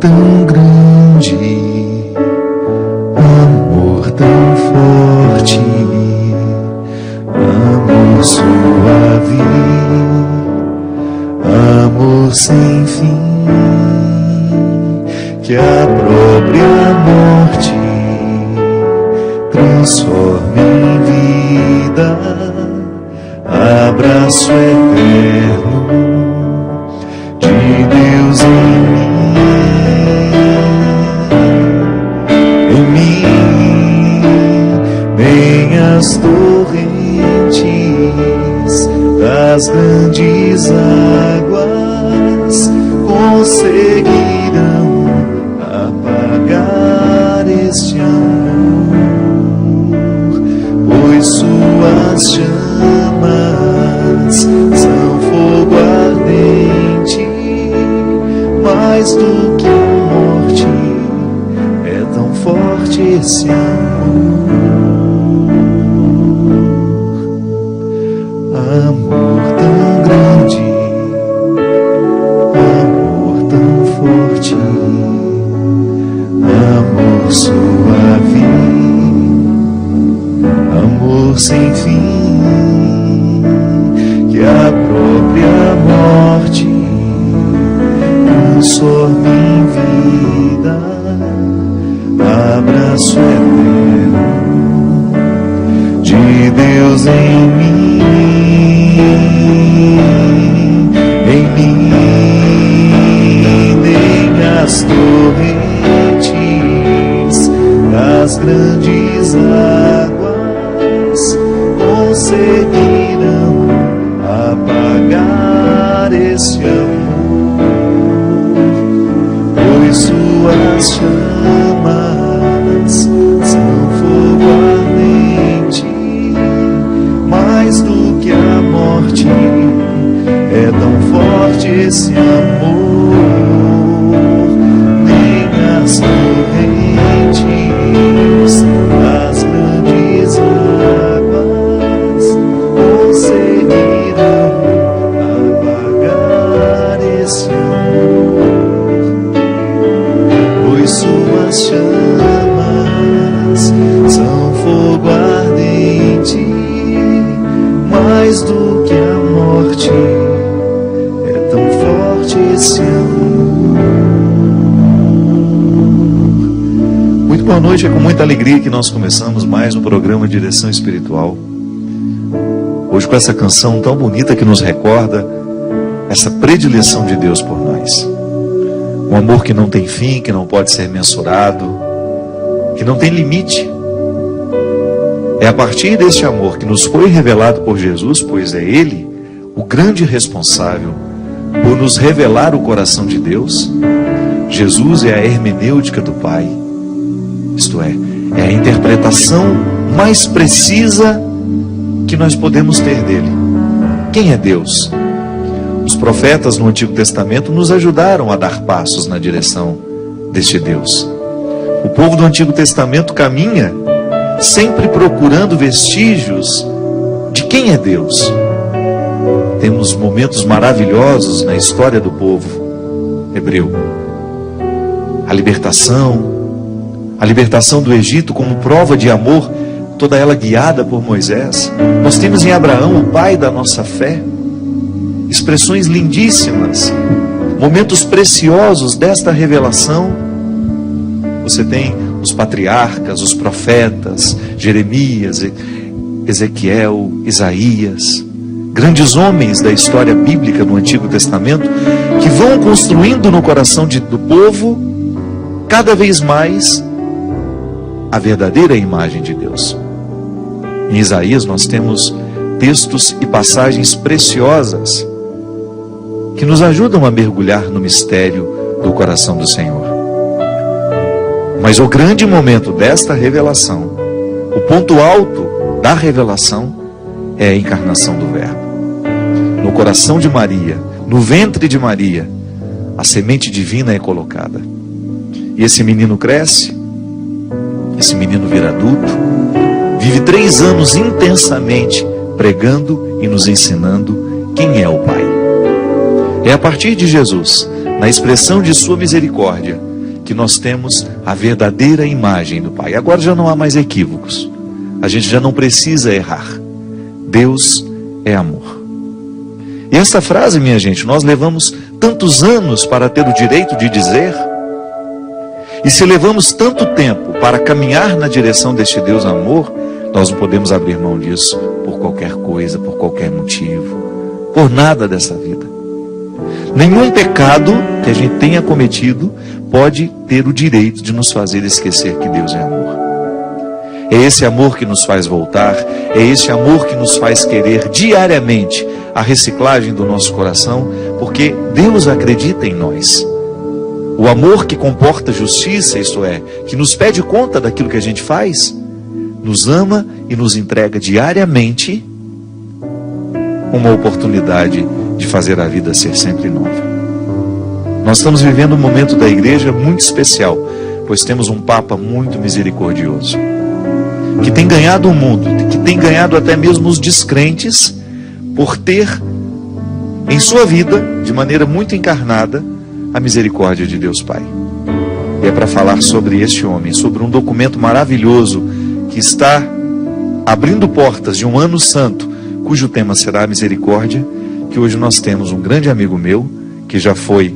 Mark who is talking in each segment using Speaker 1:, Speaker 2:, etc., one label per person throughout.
Speaker 1: tão grande, amor tão forte, amor suave, amor sem fim, que a própria morte transforma em vida, abraço eterno de Deus em mim, nem as torrentes das grandes águas conseguirão apagar este amor, pois suas chamas são fogo ardente, mais do que a morte, é tão forte esse amor. Amor tão grande, amor tão forte, amor suave, amor sem fim, que a própria morte transforma em vida, abraço eterno de Deus em mim, nem as torrentes das grandes águas conseguirão apagar esse amor, pois suas chamas são fogo ardente, mais do que a morte, é tão forte esse amor, nem as torrentes das grandes águas conseguirão apagar esse amor, pois suas chamas são fogo ardente, mais do que a morte, é tão forte esse amor. Muito boa noite, é com muita alegria que nós começamos mais um programa Direção Espiritual. Hoje com essa canção tão bonita que nos recorda essa predileção de Deus por nós. Um amor que não tem fim, que não pode ser mensurado, que não tem limite. É a partir deste amor que nos foi revelado por Jesus, pois é Ele o grande responsável por nos revelar o coração de Deus. Jesus é a hermenêutica do Pai, isto é a interpretação mais precisa que nós podemos ter dele. Quem é Deus? Os profetas no Antigo Testamento nos ajudaram a dar passos na direção deste Deus. O povo do Antigo Testamento caminha sempre procurando vestígios de quem é Deus. Temos momentos maravilhosos na história do povo hebreu. A libertação do Egito como prova de amor, toda ela guiada por Moisés. Nós temos em Abraão, o pai da nossa fé, expressões lindíssimas, momentos preciosos desta revelação. Você tem os patriarcas, os profetas, Jeremias, Ezequiel, Isaías, grandes homens da história bíblica no Antigo Testamento, que vão construindo no coração do povo cada vez mais a verdadeira imagem de Deus. Em Isaías nós temos textos e passagens preciosas que nos ajudam a mergulhar no mistério do coração do Senhor. Mas o grande momento desta revelação, o ponto alto da revelação, é a encarnação do Verbo. No coração de Maria, no ventre de Maria, a semente divina é colocada. E esse menino cresce, esse menino vira adulto, vive 3 anos intensamente pregando e nos ensinando quem é o Pai. É a partir de Jesus, na expressão de sua misericórdia, que nós temos a verdadeira imagem do Pai. Agora já não há mais equívocos. A gente já não precisa errar. Deus é amor. E essa frase, minha gente, nós levamos tantos anos para ter o direito de dizer. E se levamos tanto tempo para caminhar na direção deste Deus amor, nós não podemos abrir mão disso por qualquer coisa, por qualquer motivo, por nada dessa vida. Nenhum pecado que a gente tenha cometido pode ter o direito de nos fazer esquecer que Deus é amor. É esse amor que nos faz voltar, é esse amor que nos faz querer diariamente a reciclagem do nosso coração, porque Deus acredita em nós. O amor que comporta justiça, isto é, que nos pede conta daquilo que a gente faz, nos ama e nos entrega diariamente uma oportunidade de fazer a vida ser sempre nova. Nós estamos vivendo um momento da igreja muito especial, pois temos um Papa muito misericordioso, que tem ganhado o mundo, que tem ganhado até mesmo os descrentes, por ter em sua vida, de maneira muito encarnada, a misericórdia de Deus Pai. E é para falar sobre este homem, sobre um documento maravilhoso que está abrindo portas de um ano santo, cujo tema será a misericórdia, que hoje nós temos um grande amigo meu, que já foi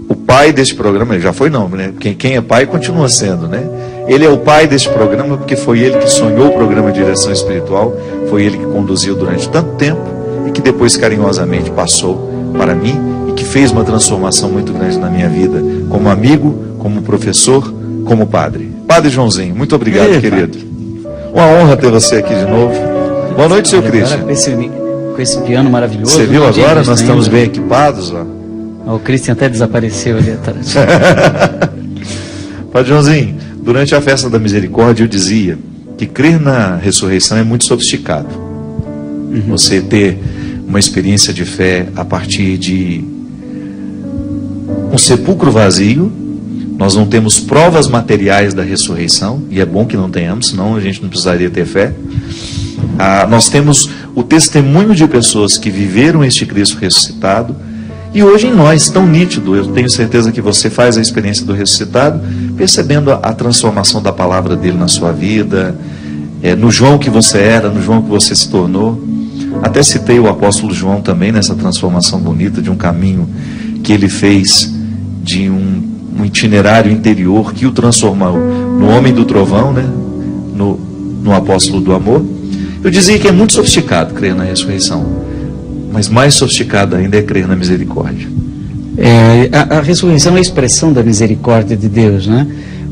Speaker 1: o pai deste programa. Ele já foi não, né? Quem é pai continua sendo, né? Ele é o pai deste programa porque foi ele que sonhou o programa de direção espiritual, foi ele que conduziu durante tanto tempo e que depois carinhosamente passou para mim e que fez uma transformação muito grande na minha vida, como amigo, como professor, como padre. Padre Joãozinho, muito obrigado, querido. Uma honra ter você aqui de novo. Boa noite, seu Cristian.
Speaker 2: Com esse piano maravilhoso.
Speaker 1: Você viu agora? Nós estamos bem equipados. Ó.
Speaker 2: O Cristian até desapareceu ali atrás.
Speaker 1: Padre Joãozinho, durante a festa da misericórdia eu dizia que crer na ressurreição é muito sofisticado. Você ter uma experiência de fé a partir de um sepulcro vazio. Nós não temos provas materiais da ressurreição, e é bom que não tenhamos, senão a gente não precisaria ter fé. Nós temos o testemunho de pessoas que viveram este Cristo ressuscitado, e hoje em nós, tão nítido, eu tenho certeza que você faz a experiência do ressuscitado, percebendo a transformação da palavra dele na sua vida, no João que você era, no João que você se tornou. Até citei o apóstolo João também nessa transformação bonita de um caminho que ele fez, de um itinerário interior que o transformou no homem do trovão, né? no apóstolo do amor. Eu dizia que é muito sofisticado crer na ressurreição, mas mais sofisticado ainda é crer na misericórdia.
Speaker 2: A ressurreição é a expressão da misericórdia de Deus, né?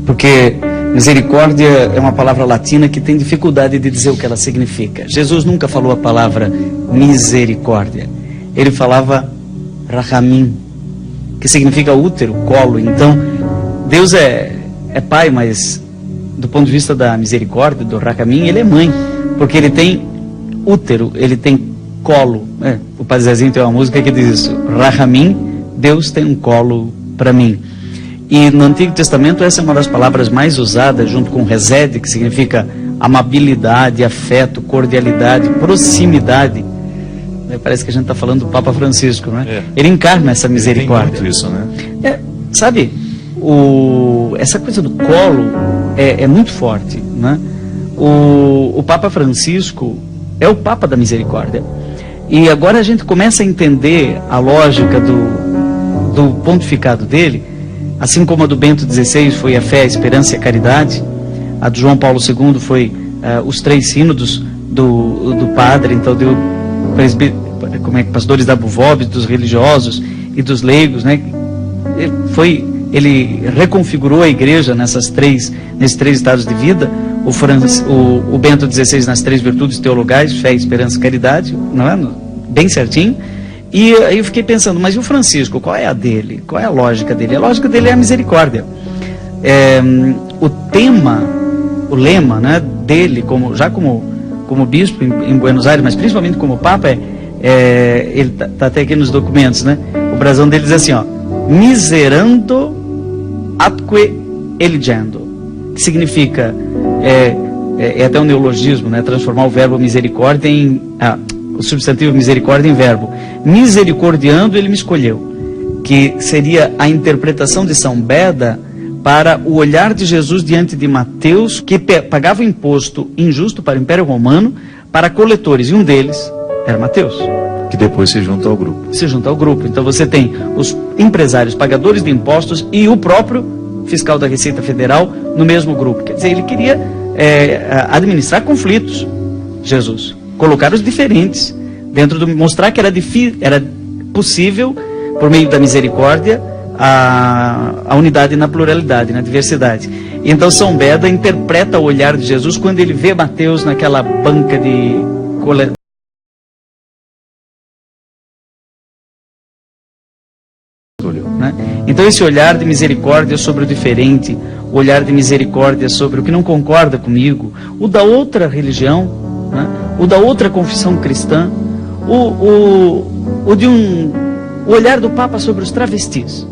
Speaker 2: Porque misericórdia é uma palavra latina que tem dificuldade de dizer o que ela significa. Jesus nunca falou a palavra misericórdia. Ele falava rachamim, que significa útero, colo. Então, Deus é pai, mas do ponto de vista da misericórdia, do rachamim, ele é mãe, porque ele tem útero, ele tem colo. O Padre Zezinho tem uma música que diz isso: rachamim, Deus tem um colo para mim. E no Antigo Testamento essa é uma das palavras mais usadas, junto com resed, que significa amabilidade, afeto, cordialidade, proximidade. Parece que a gente está falando do Papa Francisco, né? Ele encarna essa misericórdia.
Speaker 1: Tem muito isso, né?
Speaker 2: Sabe, essa coisa do colo é muito forte, né? O Papa Francisco é o Papa da misericórdia. E agora a gente começa a entender a lógica do pontificado dele, assim como a do Bento XVI foi a fé, a esperança e a caridade. A do João Paulo II foi os 3 sínodos do padre, então deu pastores da Buvobis, dos religiosos e dos leigos, né? Ele reconfigurou a igreja nesses 3 estados de vida. O Bento XVI nas 3 virtudes teologais, fé, esperança e caridade, não é? Bem certinho. E aí eu fiquei pensando, mas e o Francisco, qual é a dele? Qual é a lógica dele? A lógica dele é a misericórdia. O lema, né, dele, como bispo em Buenos Aires, mas principalmente como Papa, ele está até aqui nos documentos, né? O brasão dele diz assim, ó: miserando atque eligendo, que significa, é até um neologismo, né? Transformar o verbo misericórdia o substantivo misericórdia em verbo. Misericordiando, ele me escolheu, que seria a interpretação de São Beda para o olhar de Jesus diante de Mateus, que pagava o imposto injusto para o Império Romano, para coletores, e um deles era Mateus.
Speaker 1: Que depois se junta ao grupo.
Speaker 2: Se junta ao grupo. Então você tem os empresários, pagadores de impostos e o próprio fiscal da Receita Federal no mesmo grupo. Quer dizer, ele queria administrar conflitos, Jesus. Colocar os diferentes dentro do... Mostrar que era possível, por meio da misericórdia, a unidade na pluralidade, na diversidade. Então São Beda interpreta o olhar de Jesus quando ele vê Mateus naquela banca de né? Então esse olhar de misericórdia sobre o diferente, o olhar de misericórdia sobre o que não concorda comigo, o da outra religião, né? O da outra confissão cristã, o olhar do Papa sobre os travestis.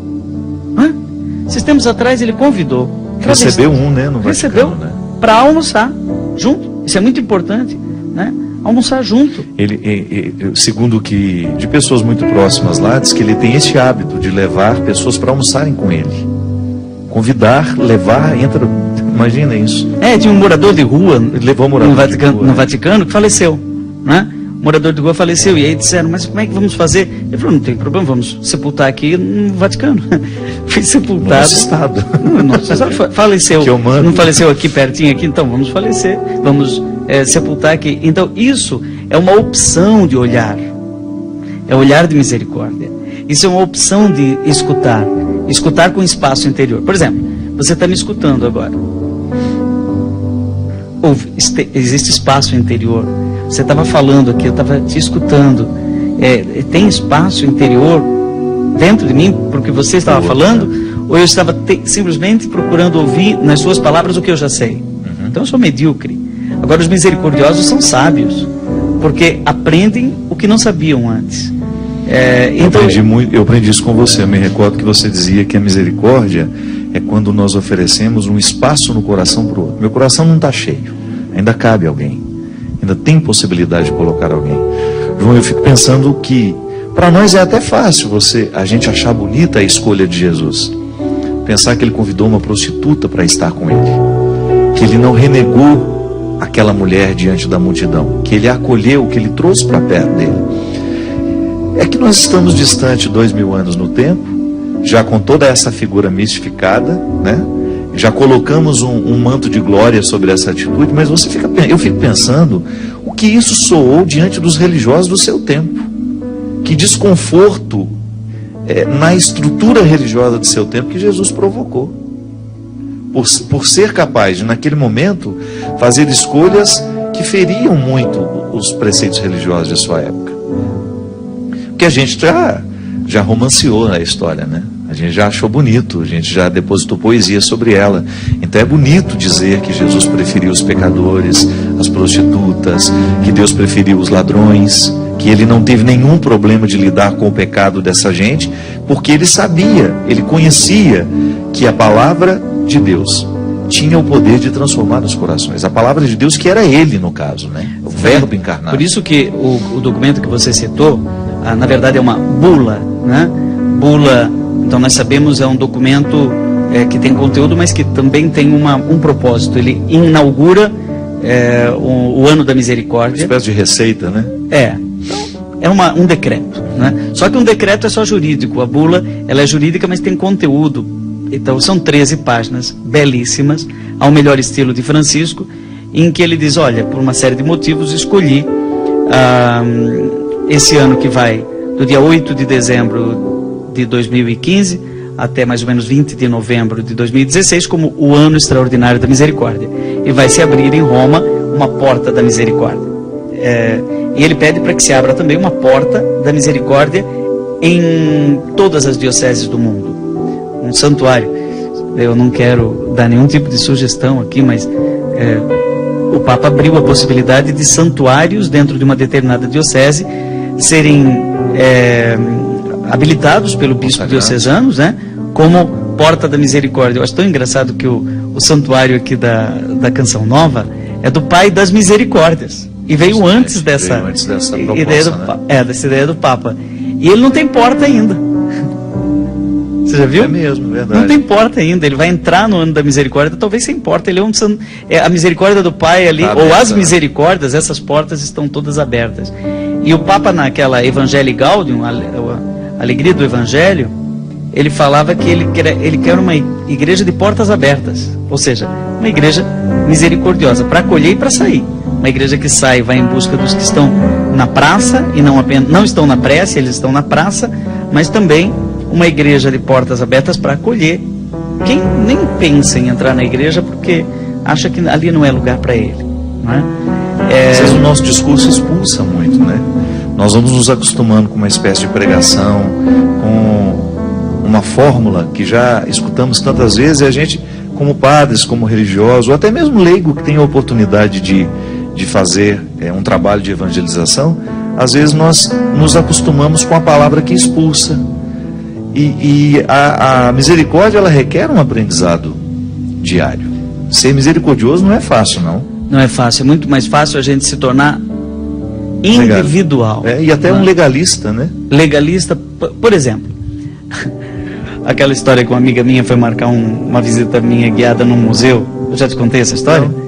Speaker 2: Esses tempos atrás ele convidou travestis,
Speaker 1: recebeu né, no Vaticano, né?
Speaker 2: Para almoçar junto. Isso é muito importante, né? Almoçar junto.
Speaker 1: Ele, segundo que de pessoas muito próximas lá, diz que ele tem esse hábito de levar pessoas para almoçarem com ele. Convidar, levar, entra. Imagina isso.
Speaker 2: Tinha um morador de rua,
Speaker 1: ele levou um morador
Speaker 2: no Vaticano que faleceu, né? O morador de rua faleceu, e aí disseram, mas como é que vamos fazer? Ele falou, não tem problema, vamos sepultar aqui no Vaticano. Foi sepultado.
Speaker 1: Nosso estado.
Speaker 2: Nosso estado faleceu. Não faleceu aqui pertinho aqui, então vamos falecer. Vamos sepultar aqui. Então isso é uma opção de olhar. É olhar de misericórdia. Isso é uma opção de escutar. Escutar com espaço interior. Por exemplo, você está me escutando agora. Existe espaço interior. Você estava falando aqui, eu estava te escutando. Tem espaço interior dentro de mim porque você estava falando? Ou eu estava simplesmente procurando ouvir nas suas palavras o que eu já sei? Então eu sou medíocre. Agora os misericordiosos são sábios, porque aprendem o que não sabiam antes.
Speaker 1: Eu aprendi isso com você. Eu me recordo que você dizia que a misericórdia é quando nós oferecemos um espaço no coração para o outro. Meu coração não está cheio, ainda cabe alguém, ainda tem possibilidade de colocar alguém. João, eu fico pensando que para nós é até fácil a gente achar bonita a escolha de Jesus. Pensar que ele convidou uma prostituta para estar com ele, que ele não renegou aquela mulher diante da multidão, que ele a acolheu, que ele trouxe para perto dele. É que nós estamos distante 2000 anos no tempo, já com toda essa figura mistificada, né? Já colocamos um manto de glória sobre essa atitude, mas eu fico pensando o que isso soou diante dos religiosos do seu tempo. Que desconforto na estrutura religiosa do seu tempo que Jesus provocou. Por ser capaz de, naquele momento, fazer escolhas que feriam muito os preceitos religiosos de sua época. Porque a gente já romanceou a história, né? A gente já achou bonito, a gente já depositou poesia sobre ela. Então é bonito dizer que Jesus preferiu os pecadores, as prostitutas, que Deus preferiu os ladrões, que ele não teve nenhum problema de lidar com o pecado dessa gente, porque ele sabia, ele conhecia que a palavra de Deus tinha o poder de transformar os corações. A palavra de Deus, que era ele no caso, né? O verbo encarnado.
Speaker 2: Por isso que o documento que você citou, na verdade é uma bula, né? Bula, então nós sabemos, é um documento que tem conteúdo, mas que também tem um propósito. Ele inaugura o ano da misericórdia.
Speaker 1: Uma espécie de receita, né?
Speaker 2: É um decreto, né? Só que um decreto é só jurídico. A bula, ela é jurídica, mas tem conteúdo. Então são 13 páginas belíssimas, ao melhor estilo de Francisco, em que ele diz, olha, por uma série de motivos escolhi esse ano que vai do dia 8 de dezembro de 2015 até mais ou menos 20 de novembro de 2016 como o ano extraordinário da misericórdia. E vai se abrir em Roma uma porta da misericórdia. E ele pede para que se abra também uma porta da misericórdia em todas as dioceses do mundo. Um santuário. Eu não quero dar nenhum tipo de sugestão aqui, mas o Papa abriu a possibilidade de santuários dentro de uma determinada diocese serem habilitados pelo bispo diocesano, né, como porta da misericórdia. Eu acho tão engraçado que o santuário aqui da Canção Nova é do Pai das Misericórdias. E veio antes dessa
Speaker 1: proposta,
Speaker 2: dessa ideia do Papa. E ele não tem porta ainda. Você já viu?
Speaker 1: É mesmo, verdade.
Speaker 2: Não tem porta ainda, ele vai entrar no ano da misericórdia, talvez sem porta, ele é um santo, a misericórdia do Pai ali, ou as misericórdias, essas portas estão todas abertas. E o Papa naquela Evangelii Gaudium, a alegria do Evangelho, ele falava que ele quer uma igreja de portas abertas, ou seja, uma igreja misericordiosa, para acolher e para sair. Uma igreja que sai, vai em busca dos que estão na praça, e não estão na prece, eles estão na praça, mas também uma igreja de portas abertas para acolher quem nem pensa em entrar na igreja porque acha que ali não é lugar para ele, não é?
Speaker 1: Às vezes o nosso discurso expulsa muito, né? Nós vamos nos acostumando com uma espécie de pregação, com uma fórmula que já escutamos tantas vezes, e a gente, como padres, como religiosos, ou até mesmo leigo que tem a oportunidade de fazer um trabalho de evangelização, às vezes nós nos acostumamos com a palavra que expulsa. E a misericórdia, ela requer um aprendizado diário. Ser misericordioso não é fácil, não.
Speaker 2: Não é fácil, é muito mais fácil a gente se tornar individual.
Speaker 1: E até um legalista, né?
Speaker 2: Legalista, por exemplo, aquela história que uma amiga minha foi marcar uma visita minha guiada num museu. Eu já te contei essa história? Não.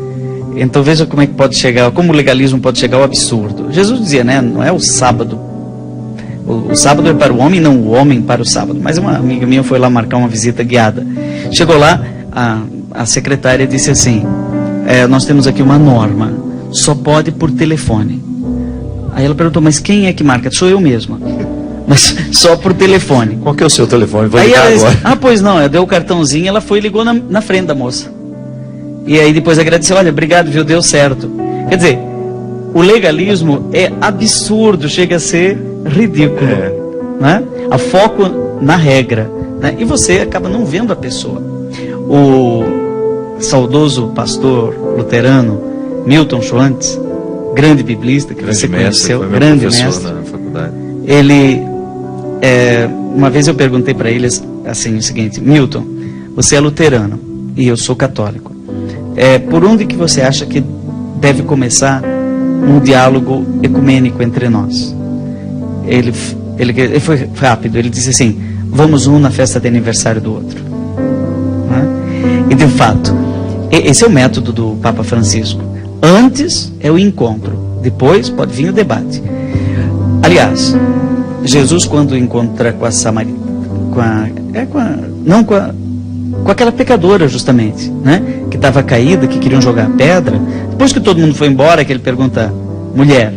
Speaker 2: Então veja como é que pode chegar, como o legalismo pode chegar ao absurdo. Jesus dizia, né, não é o sábado. O sábado é para o homem, não o homem para o sábado. Mas uma amiga minha foi lá marcar uma visita guiada. Chegou lá, a secretária disse assim, nós temos aqui uma norma, só pode por telefone. Aí ela perguntou, mas quem é que marca? Sou eu mesma. Mas só por telefone.
Speaker 1: Qual que é o seu telefone? Vou
Speaker 2: aí
Speaker 1: ligar
Speaker 2: ela
Speaker 1: agora.
Speaker 2: Disse, pois não, eu dei o cartãozinho, ela foi e ligou na frente da moça. E aí depois agradeceu, olha, obrigado, viu, deu certo. Quer dizer, o legalismo é absurdo, chega a ser ridículo, né? A foco na regra, né? E você acaba não vendo a pessoa. O saudoso pastor luterano Milton Schwantz, grande biblista que você conheceu, grande mestre
Speaker 1: na faculdade.
Speaker 2: Ele, uma vez eu perguntei para ele assim o seguinte, Milton, você é luterano e eu sou católico. Por onde que você acha que deve começar um diálogo ecumênico entre nós? Ele foi rápido, ele disse assim, vamos um na festa de aniversário do outro. Né? E de fato, esse é o método do Papa Francisco. Antes é o encontro, depois pode vir o debate. Aliás, Jesus quando encontra com a samaritana, com aquela pecadora justamente, né? Que estava caída, que queriam jogar pedra. Depois que todo mundo foi embora, que ele pergunta, mulher,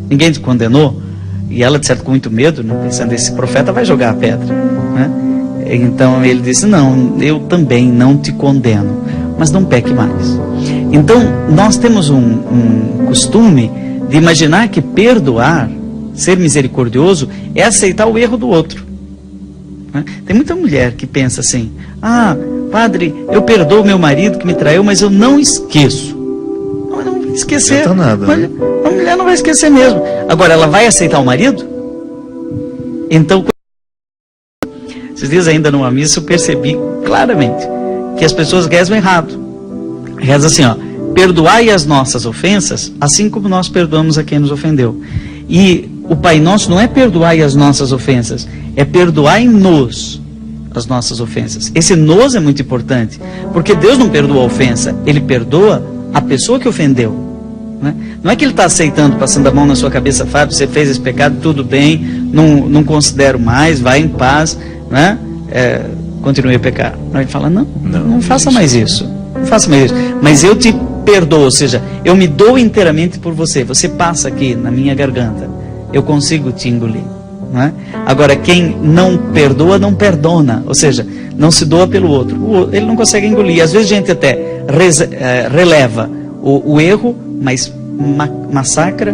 Speaker 2: ninguém te condenou? E ela, de certo, com muito medo, né? Pensando, esse profeta vai jogar a pedra, né? Então ele disse, não, eu também não te condeno, mas não peque mais. Então nós temos um costume de imaginar que perdoar, ser misericordioso, é aceitar o erro do outro. Tem muita mulher que pensa assim, padre, eu perdoo meu marido que me traiu, mas eu não esqueço. Não vai esquecer.
Speaker 1: Não nada, né?
Speaker 2: A mulher não vai esquecer mesmo. Agora, ela vai aceitar o marido? Então, esses dias ainda numa missa eu percebi claramente que as pessoas rezam errado. Reza assim, perdoai as nossas ofensas, assim como nós perdoamos a quem nos ofendeu. E o Pai Nosso não é perdoai as nossas ofensas, é perdoai-nos as nossas ofensas. Esse nos é muito importante, porque Deus não perdoa a ofensa, Ele perdoa a pessoa que ofendeu. Né? Não é que Ele está aceitando, passando a mão na sua cabeça, Fábio, você fez esse pecado, tudo bem, não considero mais, vai em paz, né? Continue a pecar. Ele fala, não faça mais isso, não faça mais isso, mas eu te perdoo, ou seja, eu me dou inteiramente por você, você passa aqui na minha garganta, eu consigo te engolir. Não é? Agora, quem não perdoa, não perdona, ou seja, não se doa pelo outro, ele não consegue engolir. Às vezes a gente até releva o erro, mas massacra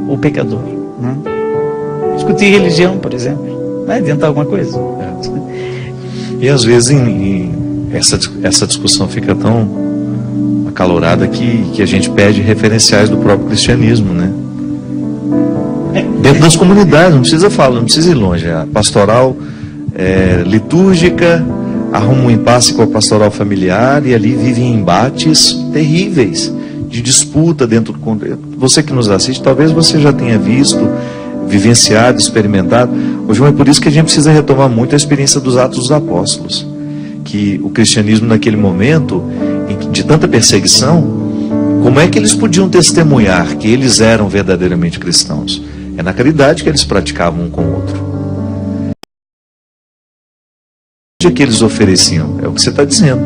Speaker 2: o pecador. Não é? Discutir religião, por exemplo, vai adiantar alguma coisa?
Speaker 1: E às vezes essa discussão fica tão acalorada que a gente perde referenciais do próprio cristianismo, né? Dentro das comunidades, não precisa falar, não precisa ir longe. A pastoral litúrgica arruma um impasse com a pastoral familiar e ali vivem embates terríveis de disputa dentro do... Você que nos assiste, talvez você já tenha visto vivenciado, experimentado. Ô João, é por isso que a gente precisa retomar muito a experiência dos Atos dos Apóstolos. Que o cristianismo naquele momento, de tanta perseguição, como é que eles podiam testemunhar que eles eram verdadeiramente cristãos? É na caridade que eles praticavam um com o outro. O que eles ofereciam? É o que você está dizendo.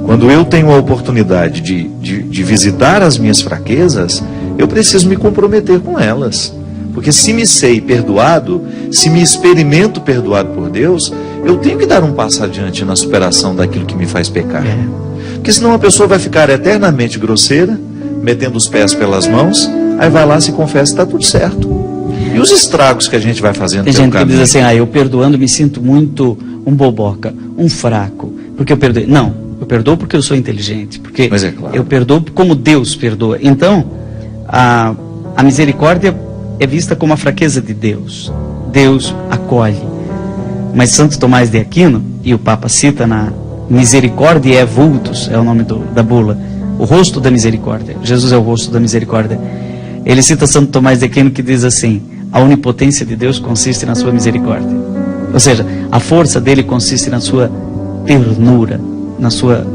Speaker 1: Quando eu tenho a oportunidade de visitar as minhas fraquezas, eu preciso me comprometer com elas. Porque se me sei perdoado, se me experimento perdoado por Deus, eu tenho que dar um passo adiante na superação daquilo que me faz pecar. Porque senão a pessoa vai ficar eternamente grosseira, metendo os pés pelas mãos, aí vai lá, se confessa e está tudo certo. E os estragos que a gente vai fazendo
Speaker 2: pelo caminho? Tem gente que diz assim, eu perdoando me sinto muito um boboca, um fraco, porque eu perdoei. Não, eu perdoo porque eu sou inteligente, porque
Speaker 1: mas é claro.
Speaker 2: Eu perdoo como Deus perdoa. Então, a misericórdia é vista como a fraqueza de Deus. Deus acolhe. Mas Santo Tomás de Aquino, e o Papa cita na Misericordiae Vultus, é o nome da bula, o rosto da misericórdia. Jesus é o rosto da misericórdia. Ele cita Santo Tomás de Aquino, que diz assim: a onipotência de Deus consiste na sua misericórdia. Ou seja, a força dele consiste na sua ternura, na sua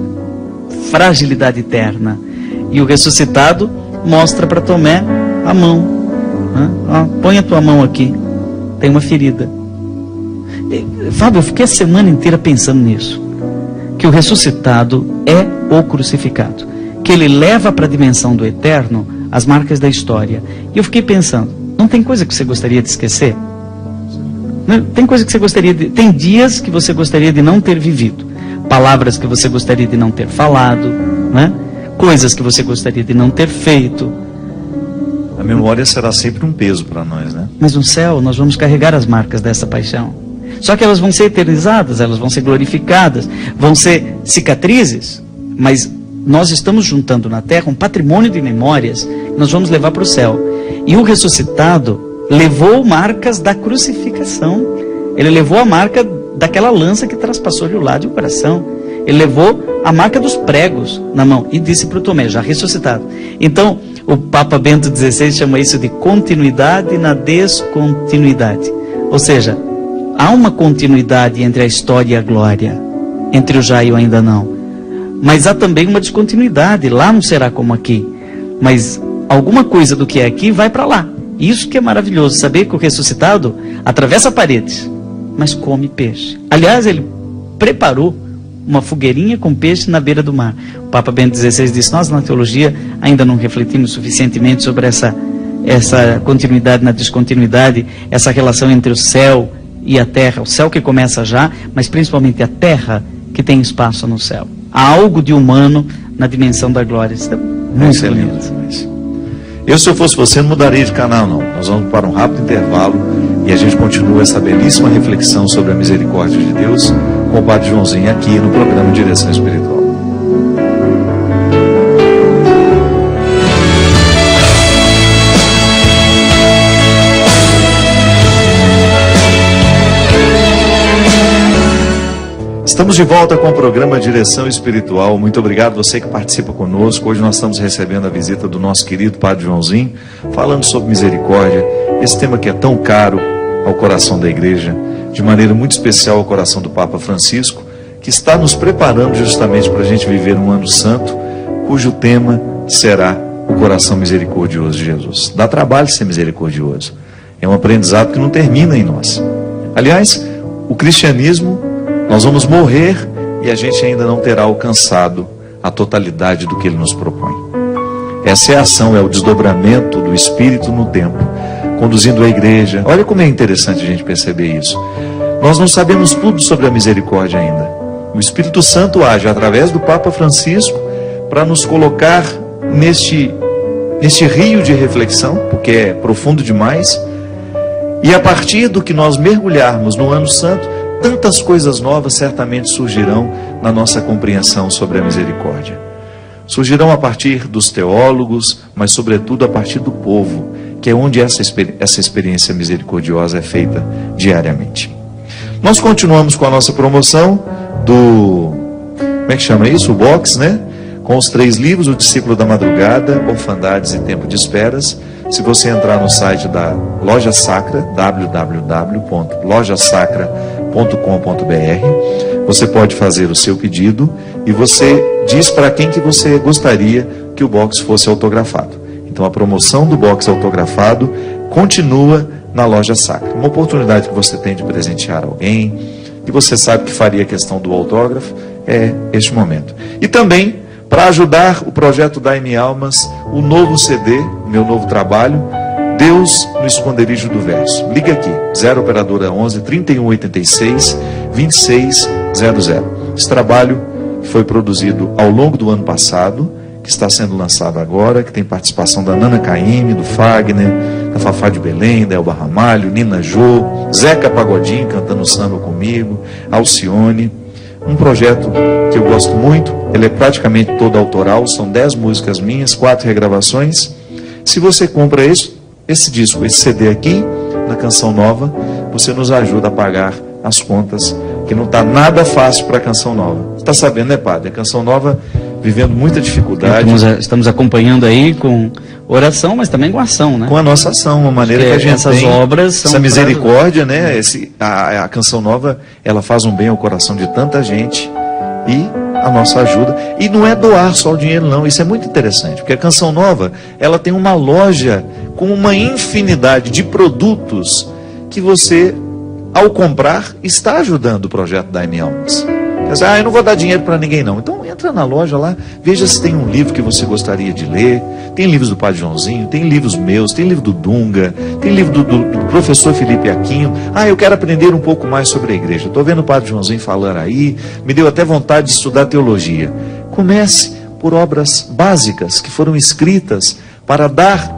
Speaker 2: fragilidade eterna. E o ressuscitado mostra para Tomé a mão. Põe a tua mão aqui, tem uma ferida. Fábio, eu fiquei a semana inteira pensando nisso, que o ressuscitado é o crucificado, que ele leva para a dimensão do eterno as marcas da história. E eu fiquei pensando, não tem coisa que você gostaria de esquecer? Tem coisa que você gostaria de... Tem dias que você gostaria de não ter vivido, palavras que você gostaria de não ter falado, né? Coisas que você gostaria de não ter feito.
Speaker 1: A memória será sempre um peso para nós, né?
Speaker 2: Mas no céu nós vamos carregar as marcas dessa paixão. Só que elas vão ser eternizadas, elas vão ser glorificadas, vão ser cicatrizes, mas nós estamos juntando na terra um patrimônio de memórias que nós vamos levar para o céu. E o ressuscitado levou marcas da crucificação. Ele levou a marca daquela lança que traspassou-lhe o lado e o coração. Ele levou a marca dos pregos na mão e disse para o Tomé, já ressuscitado. Então, o Papa Bento XVI chama isso de continuidade na descontinuidade. Ou seja, há uma continuidade entre a história e a glória, entre o já e o ainda não. Mas há também uma descontinuidade, lá não será como aqui. Mas alguma coisa do que é aqui vai para lá. Isso que é maravilhoso, saber que o ressuscitado atravessa paredes, mas come peixe. Aliás, ele preparou uma fogueirinha com peixe na beira do mar. O Papa Bento XVI disse, nós na teologia ainda não refletimos suficientemente sobre essa continuidade na descontinuidade, essa relação entre o céu e a terra, o céu que começa já, mas principalmente a terra que tem espaço no céu. Há algo de humano na dimensão da glória. Isso é muito bonito.
Speaker 1: Eu, se eu fosse você, não mudaria de canal, não. Nós vamos para um rápido intervalo e a gente continua essa belíssima reflexão sobre a misericórdia de Deus com o Padre Joãozinho aqui no programa Direção Espiritual. Estamos de volta com o programa Direção Espiritual. Muito obrigado você que participa conosco. Hoje nós estamos recebendo a visita do nosso querido Padre Joãozinho, falando sobre misericórdia, esse tema que é tão caro ao coração da igreja, de maneira muito especial ao coração do Papa Francisco, que está nos preparando justamente para a gente viver um ano santo, cujo tema será o coração misericordioso de Jesus. Dá trabalho ser misericordioso. É um aprendizado que não termina em nós. Aliás, o cristianismo, nós vamos morrer e a gente ainda não terá alcançado a totalidade do que ele nos propõe. Essa é a ação, é o desdobramento do Espírito no tempo, conduzindo a igreja. Olha como é interessante a gente perceber isso. Nós não sabemos tudo sobre a misericórdia ainda. O Espírito Santo age através do Papa Francisco para nos colocar neste rio de reflexão, porque é profundo demais. E a partir do que nós mergulharmos no Ano Santo, tantas coisas novas certamente surgirão na nossa compreensão sobre a misericórdia. Surgirão a partir dos teólogos, mas sobretudo a partir do povo, que é onde essa experiência misericordiosa é feita diariamente. Nós continuamos com a nossa promoção do... Como é que chama isso? O box, né? Com os 3 livros, O Discípulo da Madrugada, Orfandades e Tempo de Esperas. Se você entrar no site da Loja Sacra, www.lojasacra.com.br, você pode fazer o seu pedido e você diz para quem que você gostaria que o box fosse autografado. Então a promoção do box autografado continua na Loja Sacra. Uma oportunidade que você tem de presentear alguém, que você sabe que faria questão do autógrafo, é este momento. E também, para ajudar o projeto Dai-me Almas, o novo CD, meu novo trabalho, Deus no Esconderijo do Verso. Liga aqui, 0 operadora 11 3186 2600. Esse trabalho foi produzido ao longo do ano passado, que está sendo lançado agora, que tem participação da Nana Caymmi, do Fagner, da Fafá de Belém, da Elba Ramalho, Nina Jô, Zeca Pagodinho cantando samba comigo, Alcione. Um projeto que eu gosto muito, ele é praticamente todo autoral, são 10 músicas minhas, 4 regravações. Se você compra esse disco, esse CD aqui, na Canção Nova, você nos ajuda a pagar as contas, que não está nada fácil para a Canção Nova. Você está sabendo, né, padre? A Canção Nova vivendo muita dificuldade.
Speaker 2: Estamos acompanhando aí com oração, mas também com ação, né?
Speaker 1: Com a nossa ação, uma maneira que a gente
Speaker 2: essas
Speaker 1: tem,
Speaker 2: obras são
Speaker 1: essa misericórdia, né? A Canção Nova, ela faz um bem ao coração de tanta gente e a nossa ajuda. E não é doar só o dinheiro, não. Isso é muito interessante, porque a Canção Nova, ela tem uma loja com uma infinidade de produtos que você, ao comprar, está ajudando o projeto Dai-me Almas. Quer dizer, eu não vou dar dinheiro para ninguém, não. Então entra na loja lá, veja se tem um livro que você gostaria de ler. Tem livros do Padre Joãozinho, tem livros meus, tem livro do Dunga, tem livro do professor Felipe Aquino. Eu quero aprender um pouco mais sobre a igreja. Estou vendo o Padre Joãozinho falando aí, me deu até vontade de estudar teologia. Comece por obras básicas que foram escritas para dar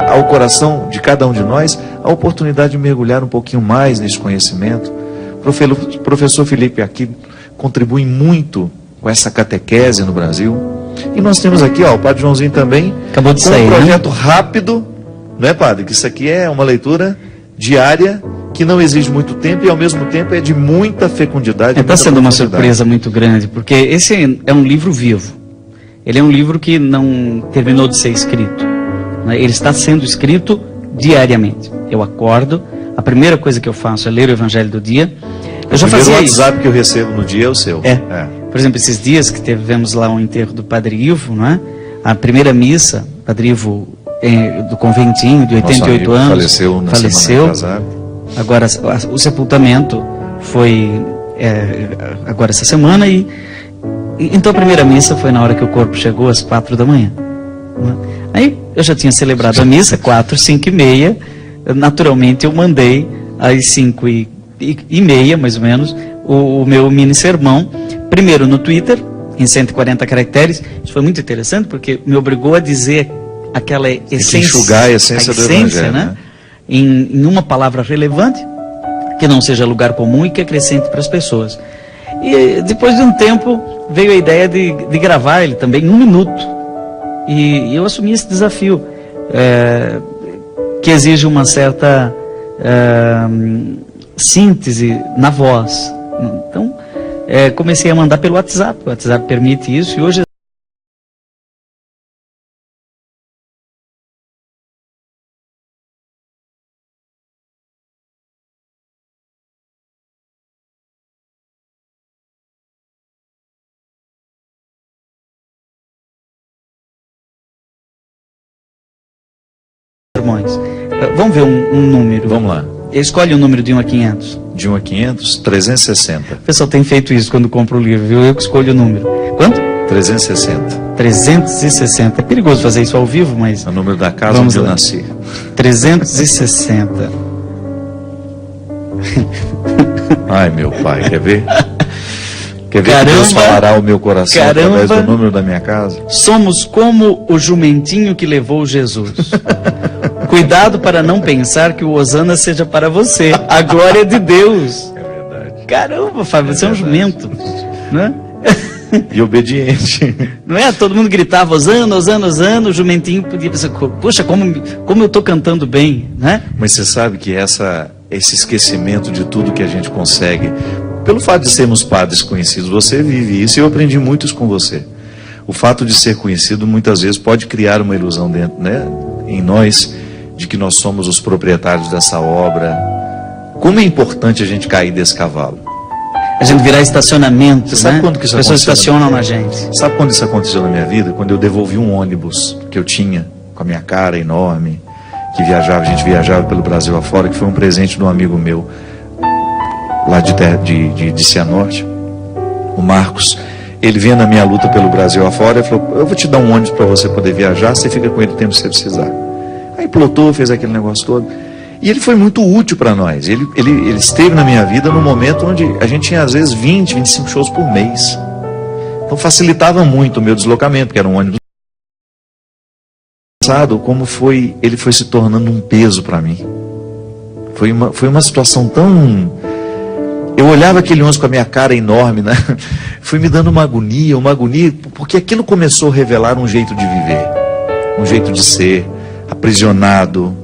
Speaker 1: ao coração de cada um de nós a oportunidade de mergulhar um pouquinho mais nesse conhecimento. O professor Felipe Aquino contribui muito com essa catequese no Brasil. E nós temos aqui, o Padre Joãozinho também,
Speaker 2: acabou de sair,
Speaker 1: um projeto rápido, não é, padre? Que isso aqui é uma leitura diária, que não exige muito tempo e ao mesmo tempo é de muita fecundidade.
Speaker 2: Está sendo uma surpresa muito grande, porque esse é um livro vivo. Ele é um livro que não terminou de ser escrito, né? Ele está sendo escrito diariamente. Eu acordo, a primeira coisa que eu faço é ler o Evangelho do dia. Eu já fazia isso.
Speaker 1: O WhatsApp que eu recebo no dia é o seu.
Speaker 2: Por exemplo, esses dias que tivemos lá um enterro do Padre Ivo, não é? A primeira missa, Padre Ivo do conventinho, de 88 anos, faleceu. Agora o sepultamento foi agora essa semana e então a primeira missa foi na hora que o corpo chegou, às 4 da manhã. Não é? Aí eu já tinha celebrado a missa, 4, 5 e meia. Naturalmente eu mandei às 5 e meia, mais ou menos, o meu mini sermão, primeiro no Twitter, em 140 caracteres. Isso foi muito interessante, porque me obrigou a dizer aquela essência,
Speaker 1: enxugar a essência do Evangelho,
Speaker 2: né? Em uma palavra relevante, que não seja lugar comum e que acrescente para as pessoas. E depois de um tempo, veio a ideia de gravar ele também em 1 minuto. E eu assumi esse desafio, que exige uma certa síntese na voz. Então, comecei a mandar pelo WhatsApp. O WhatsApp permite isso e hoje sermões. Vamos ver um número.
Speaker 1: Vamos lá.
Speaker 2: Escolhe um número de 1 a 500.
Speaker 1: De 1 a 500, 360.
Speaker 2: O pessoal tem feito isso quando compra o livro, viu? Eu que escolho o número. Quanto?
Speaker 1: 360.
Speaker 2: 360. É perigoso fazer isso ao vivo, mas...
Speaker 1: É o número da casa onde eu nasci.
Speaker 2: 360.
Speaker 1: Ai, meu pai, quer ver? Quer ver que Deus falará ao meu coração através do número da minha casa?
Speaker 2: Somos como o jumentinho que levou Jesus. Cuidado para não pensar que o Hosana seja para você. A glória é de Deus.
Speaker 1: É verdade.
Speaker 2: Caramba, Fábio, você é um jumento. Né?
Speaker 1: E obediente.
Speaker 2: Não é? Todo mundo gritava, Hosana, Hosana, Hosana. O jumentinho podia pensar, puxa, como eu estou cantando bem. Né?
Speaker 1: Mas você sabe que esse esquecimento de tudo que a gente consegue, pelo fato de sermos padres conhecidos, você vive isso e eu aprendi muito isso com você. O fato de ser conhecido muitas vezes pode criar uma ilusão dentro, né, em nós, de que nós somos os proprietários dessa obra. Como é importante a gente cair desse cavalo.
Speaker 2: A gente virar estacionamento,
Speaker 1: Você sabe
Speaker 2: né?
Speaker 1: quando que isso
Speaker 2: As pessoas
Speaker 1: aconteceu
Speaker 2: estacionam na gente.
Speaker 1: Sabe quando isso aconteceu na minha vida? Quando eu devolvi um ônibus que eu tinha, com a minha cara enorme, que viajava, a gente viajava pelo Brasil afora, que foi um presente de um amigo meu, lá de Cianorte, o Marcos. Ele vinha na minha luta pelo Brasil afora e falou: eu vou te dar um ônibus para você poder viajar, você fica com ele o tempo que você precisar. Aí plotou, fez aquele negócio todo. E ele foi muito útil para nós. Ele esteve na minha vida no momento onde a gente tinha às vezes 20, 25 shows por mês. Então facilitava muito o meu deslocamento, porque era um ônibus. Como ele foi se tornando um peso para mim. Foi uma situação tão... Eu olhava aquele ônibus com a minha cara enorme, né? Foi me dando uma agonia, porque aquilo começou a revelar um jeito de viver, um jeito de ser, aprisionado,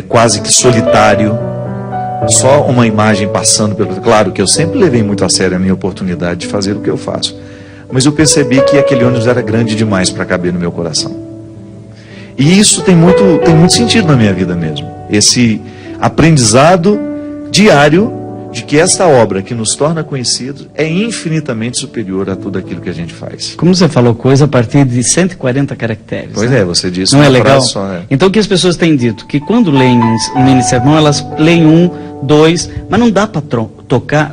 Speaker 1: quase que solitário, só uma imagem passando pelo... Claro que eu sempre levei muito a sério a minha oportunidade de fazer o que eu faço, mas eu percebi que aquele ônibus era grande demais para caber no meu coração. E isso tem muito sentido na minha vida mesmo, esse aprendizado diário de que esta obra que nos torna conhecidos é infinitamente superior a tudo aquilo que a gente faz.
Speaker 2: Como você falou, coisa a partir de 140 caracteres.
Speaker 1: Pois
Speaker 2: né?
Speaker 1: Você disse.
Speaker 2: Não é legal?
Speaker 1: Só,
Speaker 2: Então o que as pessoas têm dito? Que quando leem um mini sermão, elas leem 1, 2, mas não dá para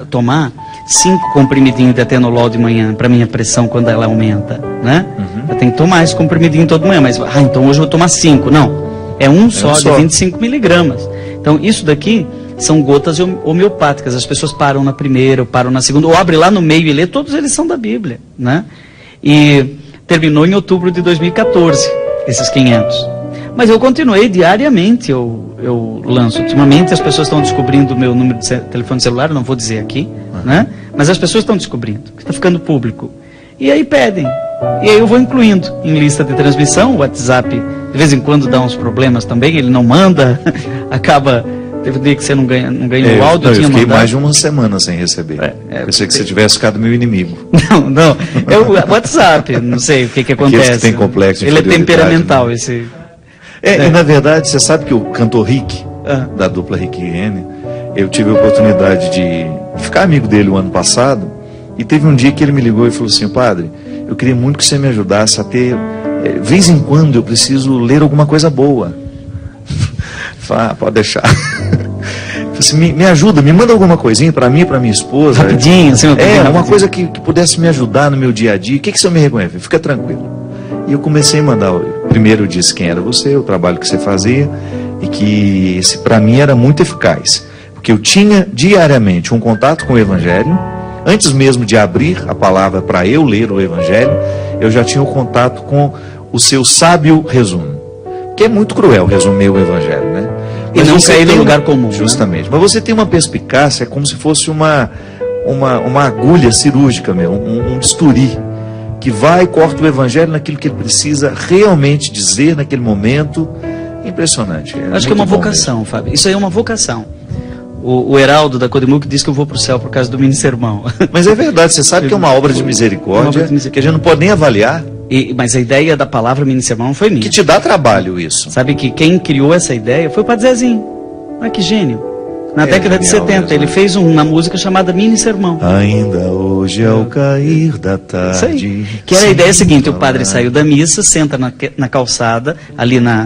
Speaker 2: tomar 5 comprimidinhos de atenolol de manhã, para minha pressão quando ela aumenta, né? Eu tenho que tomar esse comprimidinho todo manhã, mas então hoje eu vou tomar 5. Não, é um só de 25 miligramas. Então isso daqui são gotas homeopáticas. As pessoas param na primeira, ou param na segunda, ou abrem lá no meio e lê, todos eles são da Bíblia, né? E terminou em outubro de 2014, esses 500. Mas eu continuei diariamente, eu lanço. Ultimamente as pessoas estão descobrindo o meu número de telefone celular, não vou dizer aqui, né? Mas as pessoas estão descobrindo, que está ficando público. E aí pedem. E aí eu vou incluindo em lista de transmissão. O WhatsApp de vez em quando dá uns problemas também, ele não manda, acaba... Teve um dia que você não ganhou o áudio.
Speaker 1: Eu fiquei mais de uma semana sem receber. Pensei que você tivesse ficado meu inimigo.
Speaker 2: Não. É o WhatsApp, não sei o que acontece.
Speaker 1: Que tem complexo de
Speaker 2: ele é temperamental,
Speaker 1: né?
Speaker 2: esse...
Speaker 1: E na verdade, você sabe que o cantor Rick, da dupla Rick e Rene, eu tive a oportunidade de ficar amigo dele o ano passado, e teve um dia que ele me ligou e falou assim: padre, eu queria muito que você me ajudasse a ter... vez em quando eu preciso ler alguma coisa boa. Pode deixar. Assim, me ajuda, me manda alguma coisinha para mim e para minha esposa.
Speaker 2: Rapidinho, assim,
Speaker 1: uma coisa que pudesse me ajudar no meu dia a dia. O que você me reconhece? Fica tranquilo. E eu comecei a mandar. Primeiro eu disse quem era você, o trabalho que você fazia, e que esse para mim era muito eficaz, porque eu tinha diariamente um contato com o Evangelho. Antes mesmo de abrir a palavra para eu ler o Evangelho, eu já tinha um contato com o seu sábio resumo. Que é muito cruel resumir o Evangelho, né?
Speaker 2: Mas e não cair no lugar comum.
Speaker 1: Justamente. Né? Mas você tem uma perspicácia, como se fosse uma agulha cirúrgica mesmo, um bisturi, que vai e corta o Evangelho naquilo que ele precisa realmente dizer naquele momento. Impressionante.
Speaker 2: Acho que é uma vocação, mesmo. Fábio. Isso aí é uma vocação. O Heraldo da Codemuk diz que eu vou para o céu por causa do mini sermão.
Speaker 1: Mas é verdade, você sabe que é uma obra de misericórdia, que a gente não pode nem avaliar.
Speaker 2: Mas a ideia da palavra mini sermão não foi minha.
Speaker 1: Que te dá trabalho isso.
Speaker 2: Sabe que quem criou essa ideia foi o Padre Zezinho. Olha que gênio. Na década de 70, mesmo. Ele fez uma música chamada Mini Sermão.
Speaker 1: Ainda hoje ao cair da tarde.
Speaker 2: Isso aí. Que era a ideia seguinte: o padre saiu da missa, senta na calçada, ali na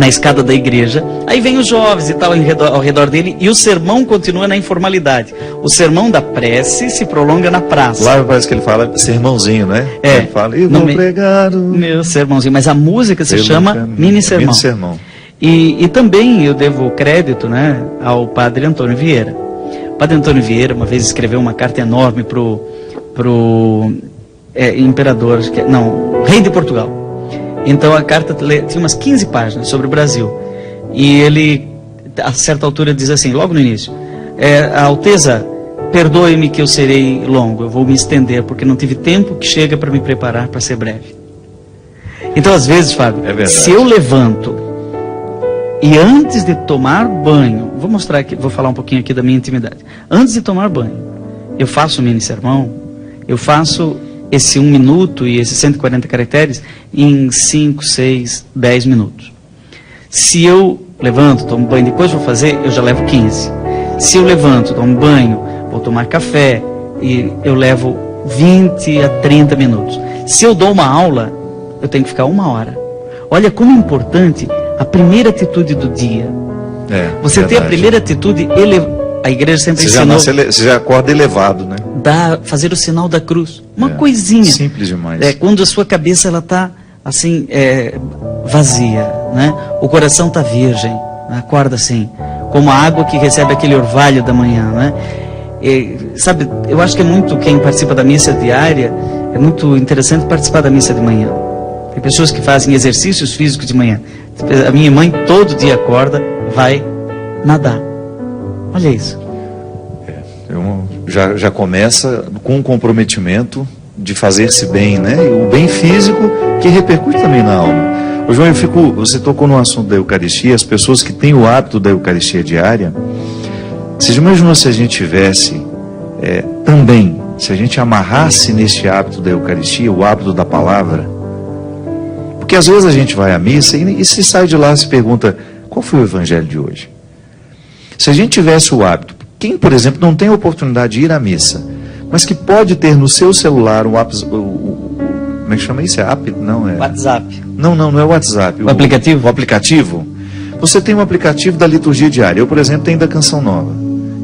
Speaker 2: escada da igreja, aí vem os jovens e tal ao redor dele, e o sermão continua na informalidade. O sermão da prece se prolonga na praça.
Speaker 1: Lá parece que ele fala sermãozinho, né? Ele fala: eu vou pregar o
Speaker 2: meu sermãozinho, mas a música se chama Mini Sermão.
Speaker 1: Mini Sermão.
Speaker 2: E também eu devo crédito, né, ao padre Antônio Vieira. O padre Antônio Vieira uma vez escreveu uma carta enorme pro imperador, rei de Portugal. Então a carta tinha umas 15 páginas sobre o Brasil. E ele, a certa altura, diz assim, logo no início: a Alteza, perdoe-me que eu serei longo, eu vou me estender, porque não tive tempo que chega para me preparar para ser breve. Então, às vezes, Fábio, se eu levanto e antes de tomar banho, vou falar um pouquinho aqui da minha intimidade. Antes de tomar banho, eu faço o mini sermão, eu faço esse 1 minuto e esses 140 caracteres em 5, 6, 10 minutos. Se eu levanto, tomo banho, depois vou fazer, eu já levo 15. Se eu levanto, tomo banho, vou tomar café, e eu levo 20 a 30 minutos. Se eu dou uma aula, eu tenho que ficar 1 hora. Olha como é importante a primeira atitude do dia. Você ter a primeira atitude, a igreja sempre ensinou.
Speaker 1: Você já acorda elevado, né?
Speaker 2: Fazer o sinal da cruz. Uma coisinha.
Speaker 1: Simples demais.
Speaker 2: Quando a sua cabeça ela está assim, vazia, né? O coração está virgem. Acorda assim, como a água que recebe aquele orvalho da manhã, né? Sabe, eu acho que é muito, quem participa da missa diária, é muito interessante participar da missa de manhã. Tem pessoas que fazem exercícios físicos de manhã. A minha mãe todo dia acorda, vai nadar. Olha isso.
Speaker 1: Já começa com um comprometimento de fazer-se bem, né? E o bem físico que repercute também na alma. Ô João, você tocou no assunto da Eucaristia, as pessoas que têm o hábito da Eucaristia diária. Você já imaginou se a gente tivesse também, se a gente amarrasse neste hábito da Eucaristia, o hábito da palavra? Porque às vezes a gente vai à missa e se sai de lá e se pergunta, qual foi o evangelho de hoje? Se a gente tivesse o hábito, quem, por exemplo, não tem a oportunidade de ir à missa, mas que pode ter no seu celular como é que chama isso? É app? Não, é...
Speaker 2: WhatsApp.
Speaker 1: Não é o WhatsApp.
Speaker 2: O aplicativo?
Speaker 1: O aplicativo. Você tem um aplicativo da liturgia diária. Eu, por exemplo, tenho da Canção Nova.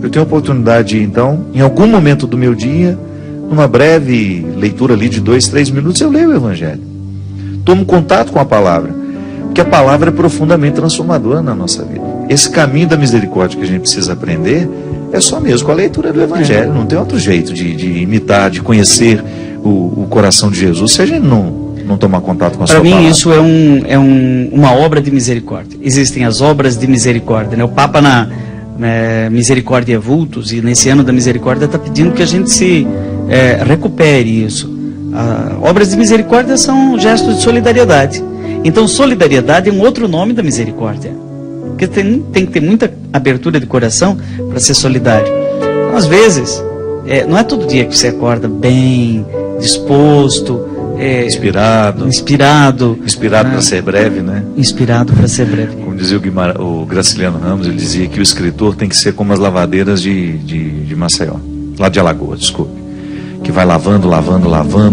Speaker 1: Eu tenho a oportunidade de, então, em algum momento do meu dia, numa breve leitura ali de 2, 3 minutos, eu leio o Evangelho. Tomo contato com a palavra. Porque a palavra é profundamente transformadora na nossa vida. Esse caminho da misericórdia que a gente precisa aprender é só mesmo com a leitura do Evangelho. Não tem outro jeito de imitar, de conhecer o coração de Jesus, se a gente não tomar contato com a sua palavra.
Speaker 2: Para mim isso é uma obra de misericórdia. Existem as obras de misericórdia, né? O Papa na Misericórdia Vultus, e nesse ano da misericórdia está pedindo que a gente se recupere isso. Obras de misericórdia são gestos de solidariedade. Então solidariedade é um outro nome da misericórdia, porque tem que ter muita abertura de coração para ser solidário. Então, às vezes não é todo dia que você acorda bem disposto,
Speaker 1: inspirado para ser breve, né?
Speaker 2: Inspirado para ser breve.
Speaker 1: Como dizia o Graciliano Ramos, ele dizia que o escritor tem que ser como as lavadeiras de Maceió, lá de Alagoas, desculpe, que vai lavando,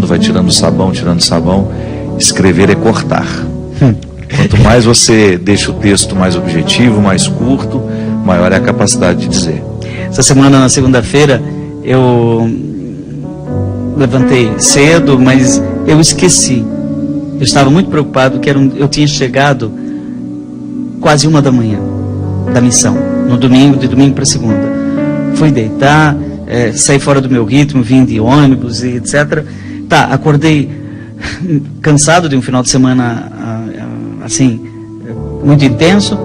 Speaker 1: vai tirando sabão. Escrever é cortar. Quanto mais você deixa o texto mais objetivo, mais curto, maior é a capacidade de dizer.
Speaker 2: Essa semana, na segunda-feira, eu levantei cedo, mas eu esqueci. Eu estava muito preocupado, que eu tinha chegado quase 1 da manhã da missão, no domingo, de domingo para segunda. Fui deitar, saí fora do meu ritmo, vim de ônibus e etc. Acordei cansado de um final de semana assim, muito intenso,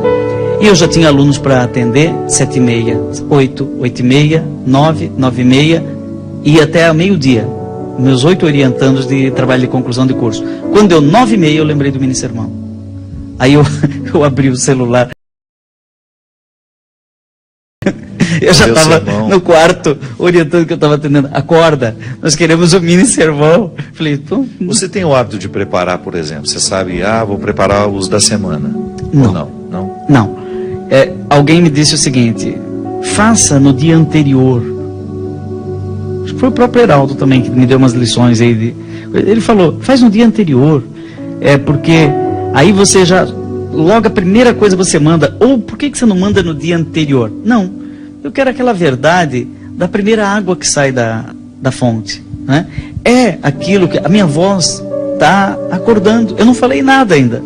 Speaker 2: e eu já tinha alunos para atender, 7h30, 8, 8h30, 9, 9h30 e até ao meio-dia. Meus 8 orientandos de trabalho de conclusão de curso. Quando deu 9h30, eu lembrei do mini sermão. Aí eu abri o celular. Eu já estava no quarto orientando que eu estava atendendo. Acorda, nós queremos o mini sermão. Falei,
Speaker 1: você tem o hábito de preparar, por exemplo? Você sabe, vou preparar os da semana.
Speaker 2: Não. Não. Alguém me disse o seguinte: faça no dia anterior. Acho que foi o próprio Heraldo também que me deu umas lições aí. Ele falou, faz no dia anterior. Porque aí você já, logo a primeira coisa você manda. Ou por que você não manda no dia anterior? Não. Eu quero aquela verdade da primeira água que sai da fonte, né? É aquilo que a minha voz está acordando. Eu não falei nada ainda.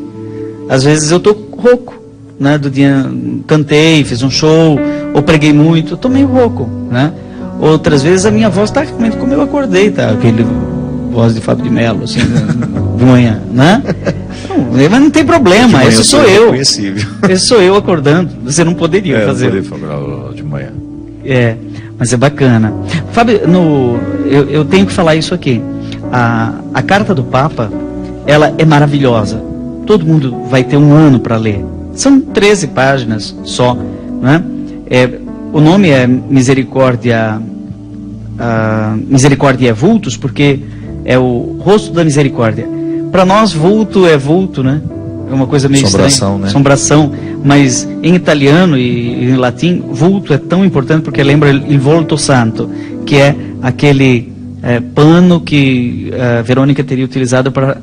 Speaker 2: Às vezes eu estou rouco, né? Do dia cantei, fiz um show, ou preguei muito, estou meio rouco, né? Outras vezes a minha voz está realmente como eu acordei, tá? Aquele voz de Fábio de Mello, assim, de manhã, né? Mas não tem problema, esse sou eu. Esse sou eu acordando. Você não poderia fazer.
Speaker 1: Eu poderia falar de manhã.
Speaker 2: Mas é bacana. Fábio, eu tenho que falar isso aqui. A carta do Papa, ela é maravilhosa. Todo mundo vai ter um ano para ler. São 13 páginas só, né? O nome é Misericórdia Vultus, porque é o rosto da misericórdia. Para nós, vulto é vulto, né? É uma coisa meio
Speaker 1: Assombração,
Speaker 2: estranha.
Speaker 1: né?
Speaker 2: Assombração. Mas em italiano e em latim, vulto é tão importante porque lembra il volto santo, que é aquele pano que Verônica teria utilizado para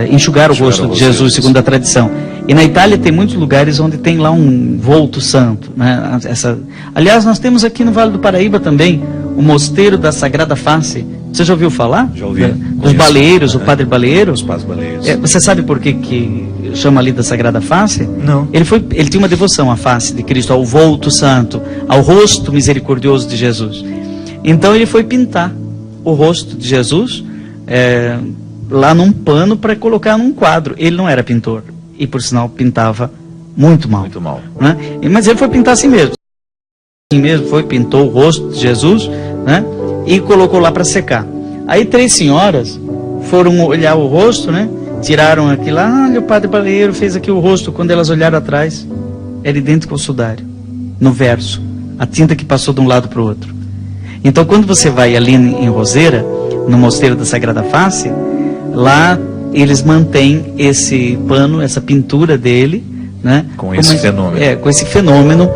Speaker 2: enxugar o rosto de Jesus, segundo a tradição. E na Itália tem muitos lugares onde tem lá um volto santo, né? Aliás, nós temos aqui no Vale do Paraíba também o Mosteiro da Sagrada Face. Você já ouviu falar?
Speaker 1: Já ouvi.
Speaker 2: Dos Baleeiros, o Padre Baleeiro.
Speaker 1: Os Padres Baleeiros.
Speaker 2: Você sabe por que chama ali da Sagrada Face?
Speaker 1: Não.
Speaker 2: Ele tinha uma devoção à face de Cristo, ao volto santo, ao rosto misericordioso de Jesus. Então ele foi pintar o rosto de Jesus lá num pano para colocar num quadro. Ele não era pintor e, por sinal, pintava muito mal.
Speaker 1: Muito mal.
Speaker 2: Né? Mas ele foi pintar assim mesmo. Assim mesmo, pintou o rosto de Jesus, né? E colocou lá para secar. Aí 3 senhoras foram olhar o rosto, né? Tiraram aquilo lá, olha, o Padre Baleiro fez aqui o rosto. Quando elas olharam atrás, era idêntico ao sudário, no verso, a tinta que passou de um lado para o outro. Então, quando você vai ali em Roseira, no Mosteiro da Sagrada Face, lá eles mantêm esse pano, essa pintura dele, né?
Speaker 1: Com esse fenômeno.
Speaker 2: Com esse fenômeno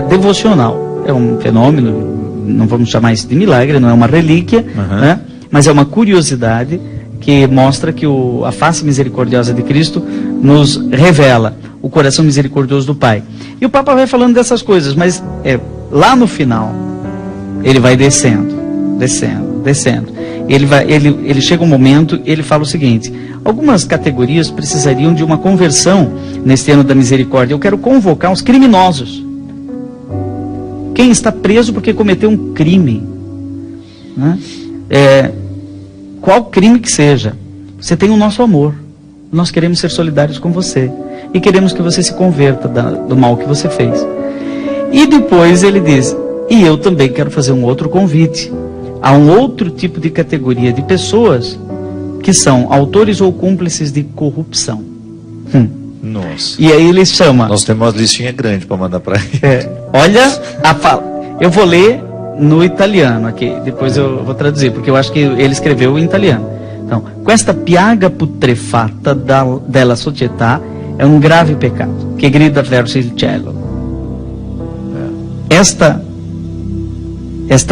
Speaker 2: devocional. É um fenômeno, não vamos chamar isso de milagre, não é uma relíquia, né? Mas é uma curiosidade que mostra que a face misericordiosa de Cristo nos revela o coração misericordioso do Pai. E o Papa vai falando dessas coisas, mas lá no final, ele vai descendo. Ele chega um momento, ele fala o seguinte: algumas categorias precisariam de uma conversão neste ano da misericórdia. Eu quero convocar os criminosos. Quem está preso porque cometeu um crime, né? Qual crime que seja, você tem o nosso amor. Nós queremos ser solidários com você e queremos que você se converta do mal que você fez. E depois ele diz: e eu também quero fazer um outro convite a um outro tipo de categoria de pessoas que são autores ou cúmplices de corrupção.
Speaker 1: Nossa.
Speaker 2: E aí ele chama...
Speaker 1: Nós temos uma listinha grande para mandar para ele.
Speaker 2: Olha a fala. Eu vou ler no italiano aqui, depois eu vou traduzir, porque eu acho que ele escreveu em italiano. Então, questa piaga putrefatta della società è un grave peccato che grida verso il cielo. Esta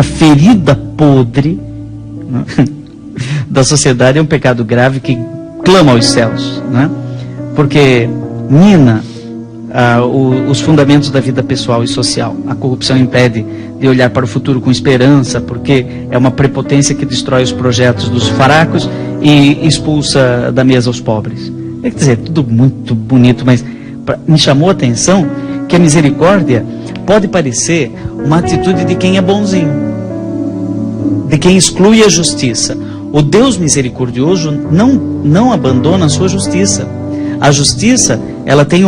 Speaker 2: ferida podre, né, da sociedade é um pecado grave que clama aos céus, né? Porque mina os fundamentos da vida pessoal e social. A corrupção impede de olhar para o futuro com esperança, porque é uma prepotência que destrói os projetos dos fracos e expulsa da mesa os pobres. Quer dizer, tudo muito bonito, mas me chamou a atenção que a misericórdia pode parecer uma atitude de quem é bonzinho, de quem exclui a justiça. O Deus misericordioso não abandona a sua justiça. A justiça, ela tem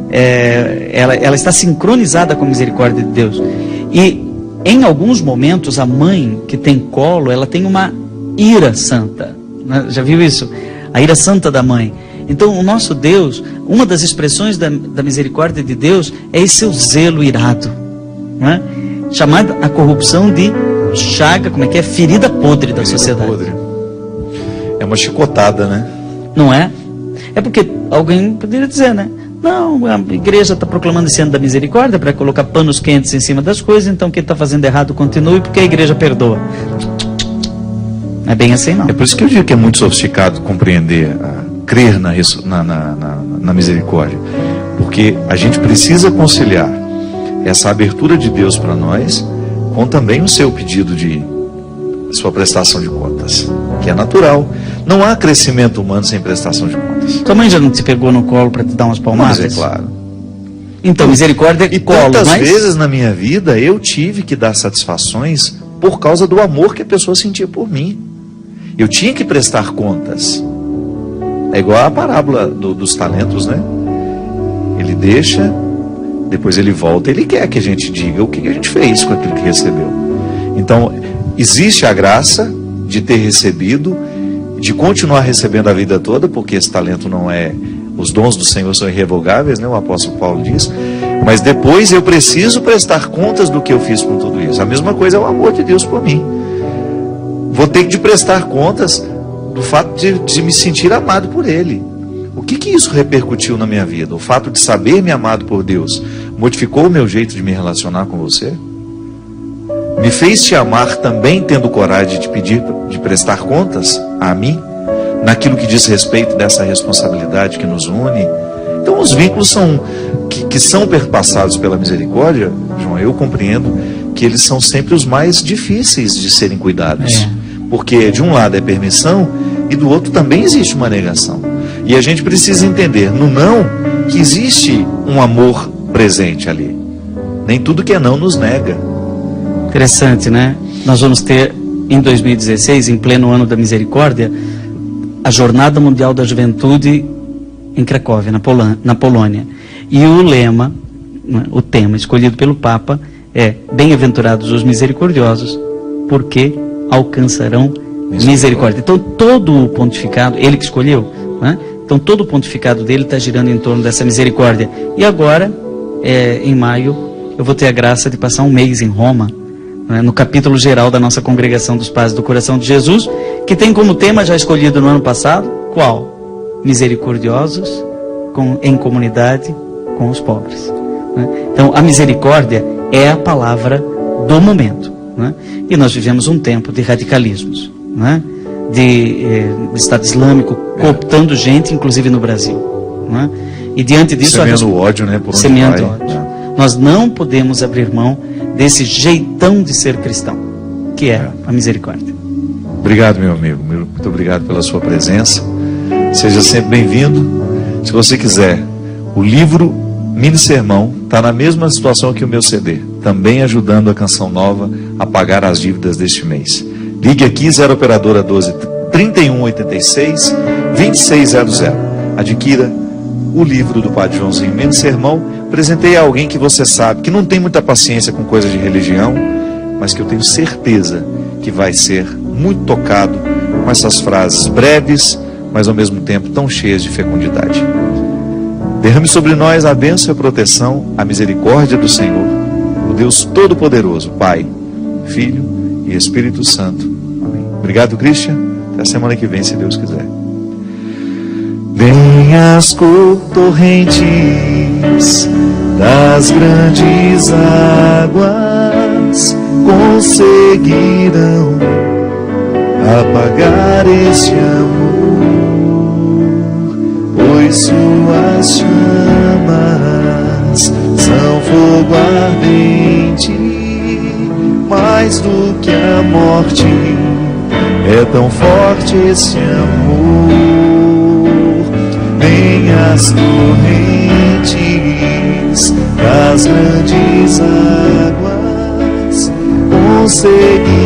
Speaker 2: ela está sincronizada com a misericórdia de Deus. E em alguns momentos a mãe que tem colo, ela tem uma ira santa, né? Já viu isso? A ira santa da mãe. Então o nosso Deus, uma das expressões da misericórdia de Deus é esse seu zelo irado, né? Chamada a corrupção de chaga, como é que é? Ferida podre da sociedade. Podre.
Speaker 1: É uma chicotada, né?
Speaker 2: Não é? É porque alguém poderia dizer, né? Não, a igreja está proclamando esse ano da misericórdia para colocar panos quentes em cima das coisas, então quem está fazendo errado continue, porque a igreja perdoa. Não é bem assim, não.
Speaker 1: É por isso que eu digo que é muito sofisticado compreender, crer na misericórdia. Porque a gente precisa conciliar essa abertura de Deus para nós com também o seu pedido de sua prestação de contas, que é natural. Não há crescimento humano sem prestação de contas.
Speaker 2: Tua mãe já não te pegou no colo para te dar umas palmadas?
Speaker 1: Mas é claro.
Speaker 2: Então, misericórdia
Speaker 1: e
Speaker 2: colo.
Speaker 1: Tantas vezes na minha vida eu tive que dar satisfações por causa do amor que a pessoa sentia por mim. Eu tinha que prestar contas. É igual a parábola dos talentos, né? Ele deixa, depois ele volta, ele quer que a gente diga o que a gente fez com aquilo que recebeu. Então, existe a graça de ter recebido, de continuar recebendo a vida toda, porque esse talento não é... Os dons do Senhor são irrevogáveis, né? O apóstolo Paulo diz. Mas depois eu preciso prestar contas do que eu fiz com tudo isso. A mesma coisa é o amor de Deus por mim. vou ter de prestar contas do fato de me sentir amado por Ele. O que isso repercutiu na minha vida? O fato de saber-me amado por Deus modificou o meu jeito de me relacionar com você? Me fez te amar também tendo coragem de pedir, de prestar contas a mim, naquilo que diz respeito dessa responsabilidade que nos une? Então os vínculos que são perpassados pela misericórdia, João, eu compreendo que eles são sempre os mais difíceis de serem cuidados. Porque de um lado é permissão e do outro também existe uma negação. E a gente precisa entender no não que existe um amor presente ali. Nem tudo que é não nos nega.
Speaker 2: Interessante, né? Nós vamos ter em 2016, em pleno ano da misericórdia, a Jornada Mundial da Juventude em Cracóvia, na Polônia. E o lema, o tema escolhido pelo Papa é: bem-aventurados os misericordiosos, porque alcançarão misericórdia. Então todo o pontificado, ele que escolheu, né? Então todo o pontificado dele está girando em torno dessa misericórdia. E agora, em maio, eu vou ter a graça de passar um mês em Roma, né, no capítulo geral da nossa Congregação dos Padres do Coração de Jesus, que tem como tema já escolhido no ano passado, qual? Misericordiosos em comunidade com os pobres. Né? Então a misericórdia é a palavra do momento. Né? E nós vivemos um tempo de radicalismos, né? de Estado Islâmico cooptando gente, inclusive no Brasil. Né? E diante disso...
Speaker 1: Semeando ódio, né? Por onde
Speaker 2: semeando
Speaker 1: vai.
Speaker 2: ódio. Nós não podemos abrir mão desse jeitão de ser cristão, que é a misericórdia.
Speaker 1: Obrigado, meu amigo. Muito obrigado pela sua presença. Seja sempre bem-vindo. Se você quiser, o livro Mini Sermão está na mesma situação que o meu CD, também ajudando a Canção Nova a pagar as dívidas deste mês. Ligue aqui, 0 Operadora 12 3186 2600. Adquira o livro do Padre Joãozinho, Mini Sermão. Apresentei a alguém que você sabe que não tem muita paciência com coisa de religião, mas que eu tenho certeza que vai ser muito tocado com essas frases breves, mas ao mesmo tempo tão cheias de fecundidade. Derrame sobre nós a bênção e a proteção, a misericórdia do Senhor, o Deus Todo-Poderoso, Pai, Filho e Espírito Santo. Amém. Obrigado, Christian. Até a semana que vem, se Deus quiser. Vem as torrentes das grandes águas conseguirão apagar este amor, pois suas chamas são fogo ardente, mais do que a morte, é tão forte esse amor. Vem as torrentes das grandes águas conseguirão